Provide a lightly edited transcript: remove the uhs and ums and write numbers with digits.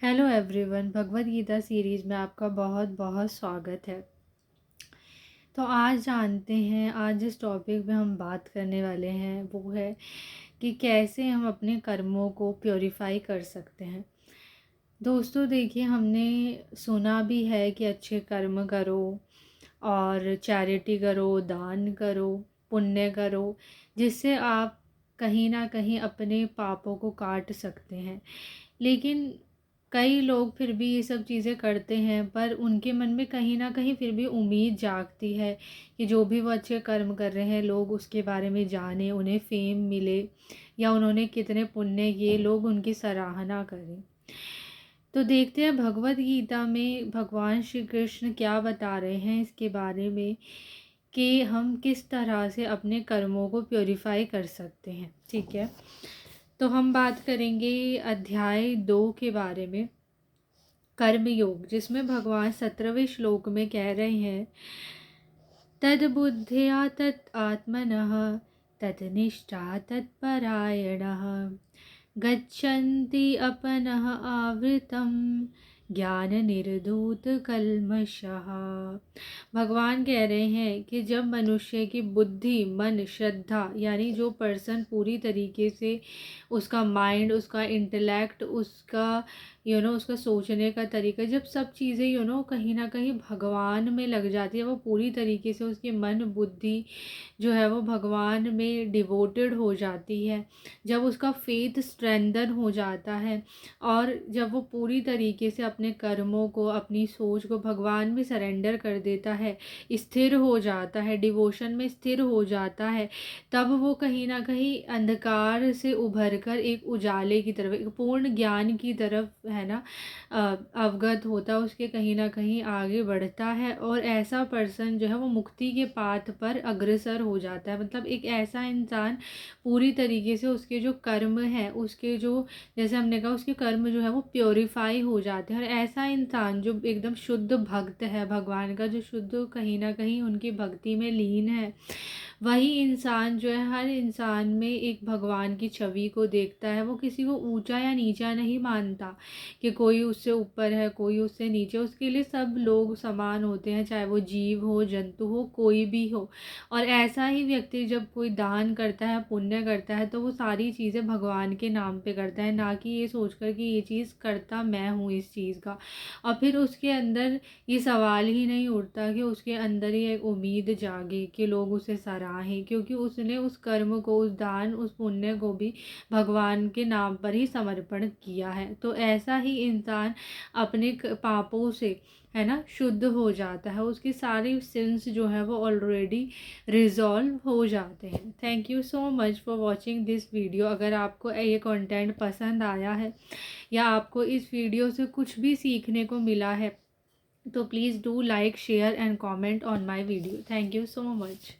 Hello everyone, Bhagavad Gita series में आपका बहुत बहुत स्वागत है। तो आज जानते हैं, आज जिस टॉपिक में हम बात करने वाले हैं वो है कि कैसे हम अपने कर्मों को प्योरीफाई कर सकते हैं। दोस्तों देखिए, हमने सुना भी है कि अच्छे कर्म करो और चैरिटी करो, दान करो, पुण्य करो, जिससे आप कहीं ना कहीं अपने पापों को काट सकते हैं। लेकिन कई लोग फिर भी ये सब चीज़ें करते हैं, पर उनके मन में कहीं ना कहीं फिर भी उम्मीद जागती है कि जो भी वो अच्छे कर्म कर रहे हैं लोग उसके बारे में जाने, उन्हें फेम मिले या उन्होंने कितने पुण्य किए लोग उनकी सराहना करें। तो देखते हैं भगवद गीता में भगवान श्री कृष्ण क्या बता रहे हैं इसके बारे में कि हम किस तरह से अपने कर्मों को प्योरीफाई कर सकते हैं। ठीक है, तो हम बात करेंगे अध्याय 2 के बारे में, कर्म योग, जिसमें भगवान 17वें श्लोक में कह रहे हैं, तद बुद्धिया तत् आत्मनः तत्निष्ठा तत्परायणः गच्छन्ति अपनः आवृतं ज्ञान निर्धूत कल्मषः। भगवान कह रहे हैं कि जब मनुष्य की बुद्धि, मन, श्रद्धा, यानी जो पर्सन पूरी तरीके से उसका माइंड, उसका इंटेलेक्ट, उसका उसका सोचने का तरीका, जब सब चीज़ें कहीं ना कहीं भगवान में लग जाती है, वो पूरी तरीके से उसके मन बुद्धि जो है वो भगवान में डिवोटेड हो जाती है, जब उसका फेथ स्ट्रेंथन हो जाता है और जब वो पूरी तरीके से अपने कर्मों को, अपनी सोच को भगवान में सरेंडर कर देता है, स्थिर हो जाता है, डिवोशन में स्थिर हो जाता है, तब वो कहीं ना कहीं अंधकार से उभर कर एक उजाले की तरफ, एक पूर्ण ज्ञान की तरफ, है ना, अवगत होता है, उसके कहीं ना कहीं आगे बढ़ता है और ऐसा पर्सन जो है वो मुक्ति के पाथ पर अग्रसर हो जाता है। मतलब एक ऐसा इंसान पूरी तरीके से उसके जो कर्म है, उसके जो, जैसे हमने कहा, उसके कर्म जो है वो प्योरीफाई हो जाते हैं। और ऐसा इंसान जो एकदम शुद्ध भक्त है भगवान का, जो शुद्ध कहीं ना कहीं उनकी भक्ति में लीन है, वही इंसान जो है हर इंसान में एक भगवान की छवि को देखता है। वो किसी को ऊंचा या नीचा नहीं मानता कि कोई उससे ऊपर है, कोई उससे नीचे। उसके लिए सब लोग समान होते हैं, चाहे वो जीव हो, जंतु हो, कोई भी हो। और ऐसा ही व्यक्ति जब कोई दान करता है, पुण्य करता है, तो वो सारी चीज़ें भगवान के नाम पे करता है, ना कि ये सोचकर कि ये चीज़ करता मैं हूँ इस चीज़ का। और फिर उसके अंदर ये सवाल ही नहीं उठता कि उसके अंदर ही एक उम्मीद जागे कि लोग उसे सराहें, क्योंकि उसने उस कर्म को, उस दान, उस पुण्य को भी भगवान के नाम पर ही समर्पण किया है। तो ऐसा ही इंसान अपने पापों से, है ना, शुद्ध हो जाता है, उसकी सारी सिंस जो है वो ऑलरेडी रिजॉल्व हो जाते हैं। Thank you so much for watching this video. अगर आपको ये कंटेंट पसंद आया है या आपको इस वीडियो से कुछ भी सीखने को मिला है, तो please do like, share and comment on my video. Thank you so much.